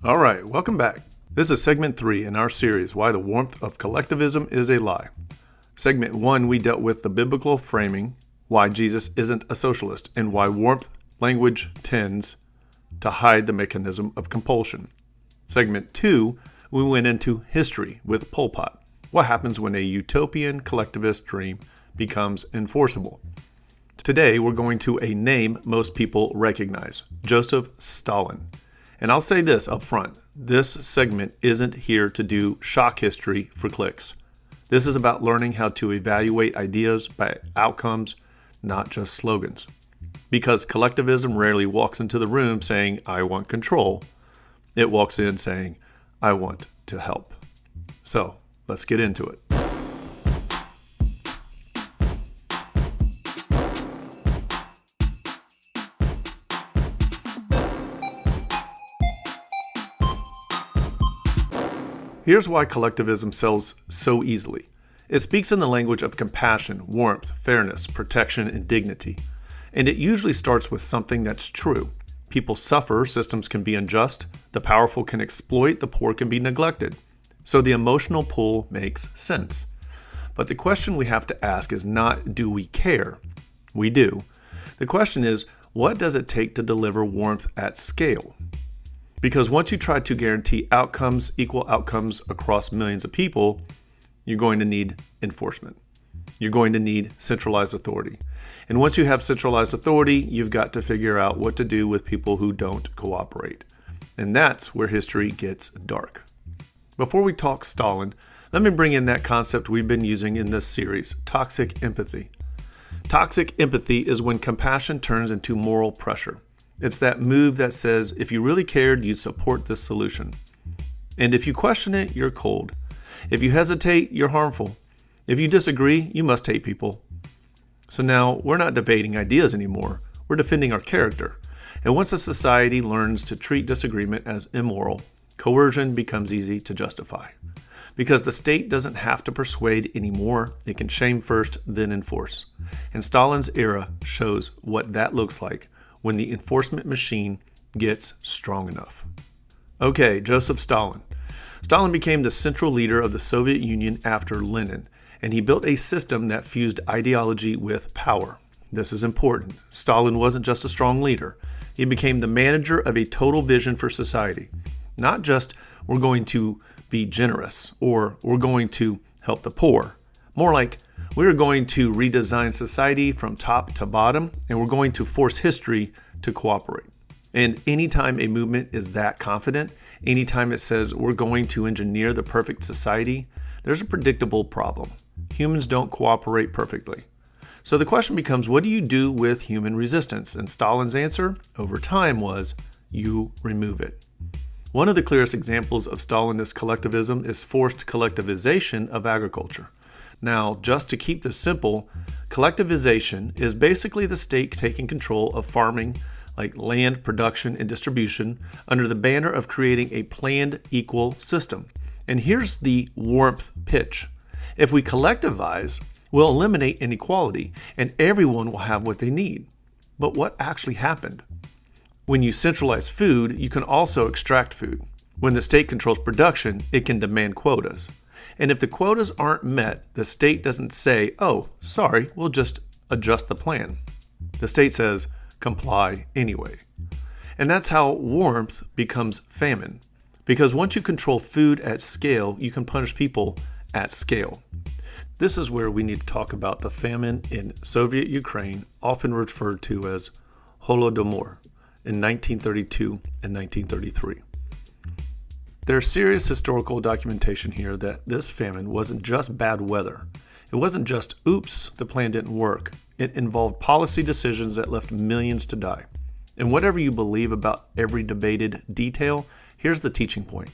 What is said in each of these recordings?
All right, welcome back. This is segment 3 in our series, Why the Warmth of Collectivism is a Lie. Segment 1, we dealt with the biblical framing, why Jesus isn't a socialist, and why warmth language tends to hide the mechanism of compulsion. Segment 2, we went into history with Pol Pot. What happens when a utopian collectivist dream becomes enforceable? Today, we're going to a name most people recognize, Joseph Stalin. And I'll say this up front, this segment isn't here to do shock history for clicks. This is about learning how to evaluate ideas by outcomes, not just slogans. Because collectivism rarely walks into the room saying, I want control. It walks in saying, I want to help. So, let's get into it. Here's why collectivism sells so easily. It speaks in the language of compassion, warmth, fairness, protection, and dignity. And it usually starts with something that's true. People suffer, systems can be unjust, the powerful can exploit, the poor can be neglected. So the emotional pull makes sense. But the question we have to ask is not, do we care? We do. The question is, what does it take to deliver warmth at scale? Because once you try to guarantee outcomes, equal outcomes across millions of people, you're going to need enforcement. You're going to need centralized authority. And once you have centralized authority, you've got to figure out what to do with people who don't cooperate. And that's where history gets dark. Before we talk Stalin, let me bring in that concept we've been using in this series, toxic empathy. Toxic empathy is when compassion turns into moral pressure. It's that move that says, if you really cared, you'd support this solution. And if you question it, you're cold. If you hesitate, you're harmful. If you disagree, you must hate people. So now, we're not debating ideas anymore. We're defending our character. And once a society learns to treat disagreement as immoral, coercion becomes easy to justify. Because the state doesn't have to persuade anymore. It can shame first, then enforce. And Stalin's era shows what that looks like when the enforcement machine gets strong enough. Okay, Joseph Stalin. Stalin became the central leader of the Soviet Union after Lenin, and he built a system that fused ideology with power. This is important. Stalin wasn't just a strong leader. He became the manager of a total vision for society. Not just, we're going to be generous, or we're going to help the poor. More like, we're going to redesign society from top to bottom, and we're going to force history to cooperate. And anytime a movement is that confident, anytime it says we're going to engineer the perfect society, there's a predictable problem. Humans don't cooperate perfectly. So the question becomes, what do you do with human resistance? And Stalin's answer over time was, you remove it. One of the clearest examples of Stalinist collectivism is forced collectivization of agriculture. Now, just to keep this simple, collectivization is basically the state taking control of farming, like land, production, and distribution, under the banner of creating a planned equal system. And here's the warmth pitch. If we collectivize, we'll eliminate inequality, and everyone will have what they need. But what actually happened? When you centralize food, you can also extract food. When the state controls production, it can demand quotas. And if the quotas aren't met, the state doesn't say, oh, sorry, we'll just adjust the plan. The state says, comply anyway. And that's how warmth becomes famine. Because once you control food at scale, you can punish people at scale. This is where we need to talk about the famine in Soviet Ukraine, often referred to as Holodomor, in 1932 and 1933. There's serious historical documentation here that this famine wasn't just bad weather. It wasn't just, oops, the plan didn't work. It involved policy decisions that left millions to die. And whatever you believe about every debated detail, here's the teaching point.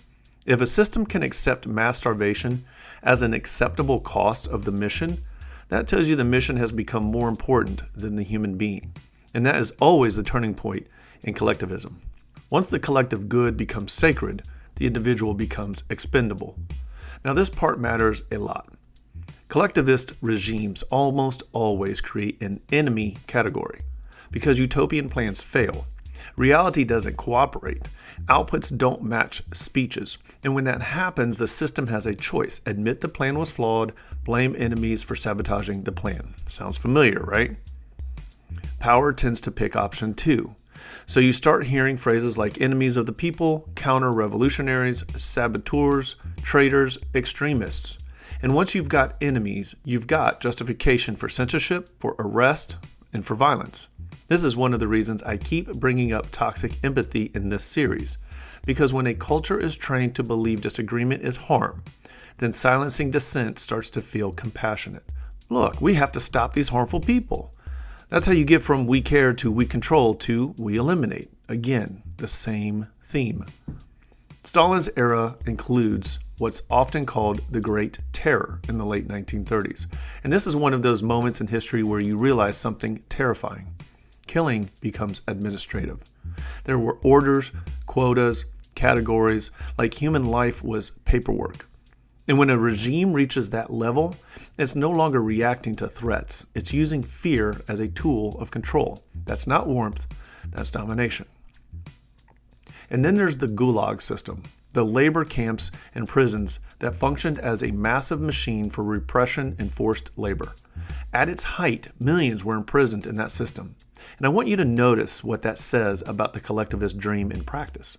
If a system can accept mass starvation as an acceptable cost of the mission, that tells you the mission has become more important than the human being. And that is always the turning point in collectivism. Once the collective good becomes sacred, the individual becomes expendable. Now this part matters a lot. Collectivist regimes almost always create an enemy category because utopian plans fail. Reality doesn't cooperate. Outputs don't match speeches. And when that happens, the system has a choice. Admit the plan was flawed, blame enemies for sabotaging the plan. Sounds familiar, right? Power tends to pick option 2. So you start hearing phrases like enemies of the people, counter-revolutionaries, saboteurs, traitors, extremists. And once you've got enemies, you've got justification for censorship, for arrest, and for violence. This is one of the reasons I keep bringing up toxic empathy in this series, because when a culture is trained to believe disagreement is harm, then silencing dissent starts to feel compassionate. Look, we have to stop these harmful people. That's how you get from we care to we control to we eliminate. Again, the same theme. Stalin's era includes what's often called the Great Terror in the late 1930s. And this is one of those moments in history where you realize something terrifying. Killing becomes administrative. There were orders, quotas, categories, like human life was paperwork. And when a regime reaches that level, it's no longer reacting to threats. It's using fear as a tool of control. That's not warmth, that's domination. And then there's the Gulag system, the labor camps and prisons that functioned as a massive machine for repression and forced labor. At its height, millions were imprisoned in that system. And I want you to notice what that says about the collectivist dream in practice.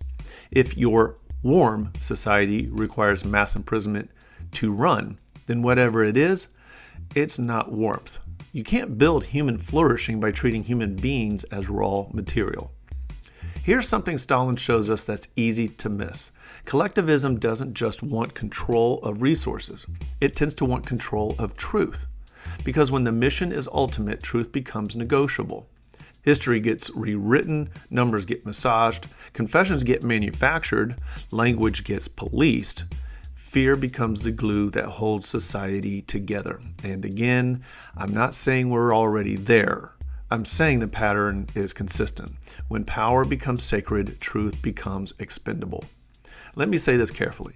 If your warm society requires mass imprisonment to run, then whatever it is, it's not warmth. You can't build human flourishing by treating human beings as raw material. Here's something Stalin shows us that's easy to miss. Collectivism doesn't just want control of resources. It tends to want control of truth. Because when the mission is ultimate, truth becomes negotiable. History gets rewritten, numbers get massaged, confessions get manufactured, language gets policed. Fear becomes the glue that holds society together. And again, I'm not saying we're already there. I'm saying the pattern is consistent. When power becomes sacred, truth becomes expendable. Let me say this carefully.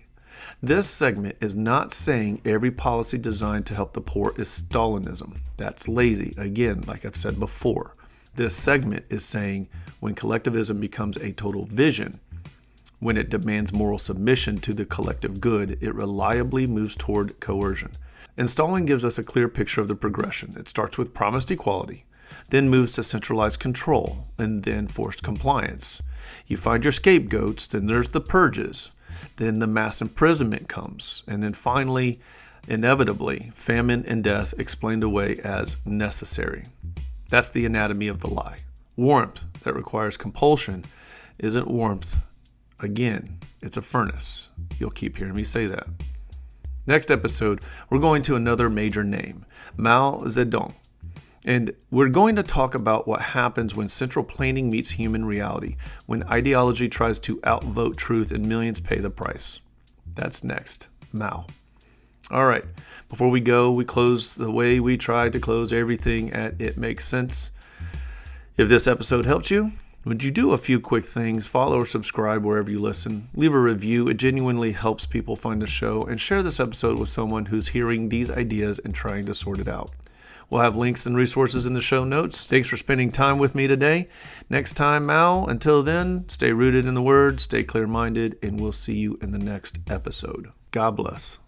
This segment is not saying every policy designed to help the poor is Stalinism. That's lazy, again, like I've said before. This segment is saying when collectivism becomes a total vision, when it demands moral submission to the collective good, it reliably moves toward coercion. And Stalin gives us a clear picture of the progression. It starts with promised equality, then moves to centralized control, and then forced compliance. You find your scapegoats, then there's the purges, then the mass imprisonment comes, and then finally, inevitably, famine and death explained away as necessary. That's the anatomy of the lie. Warmth that requires compulsion isn't warmth. Again, it's a furnace. You'll keep hearing me say that. Next episode, we're going to another major name, Mao Zedong. And we're going to talk about what happens when central planning meets human reality, when ideology tries to outvote truth and millions pay the price. That's next, Mao. All right, before we go, we close the way we try to close everything at It Makes Sense. If this episode helped you, would you do a few quick things? Follow or subscribe wherever you listen. Leave a review. It genuinely helps people find the show. And share this episode with someone who's hearing these ideas and trying to sort it out. We'll have links and resources in the show notes. Thanks for spending time with me today. Next time, Mao. Until then, stay rooted in the Word, stay clear-minded, and we'll see you in the next episode. God bless.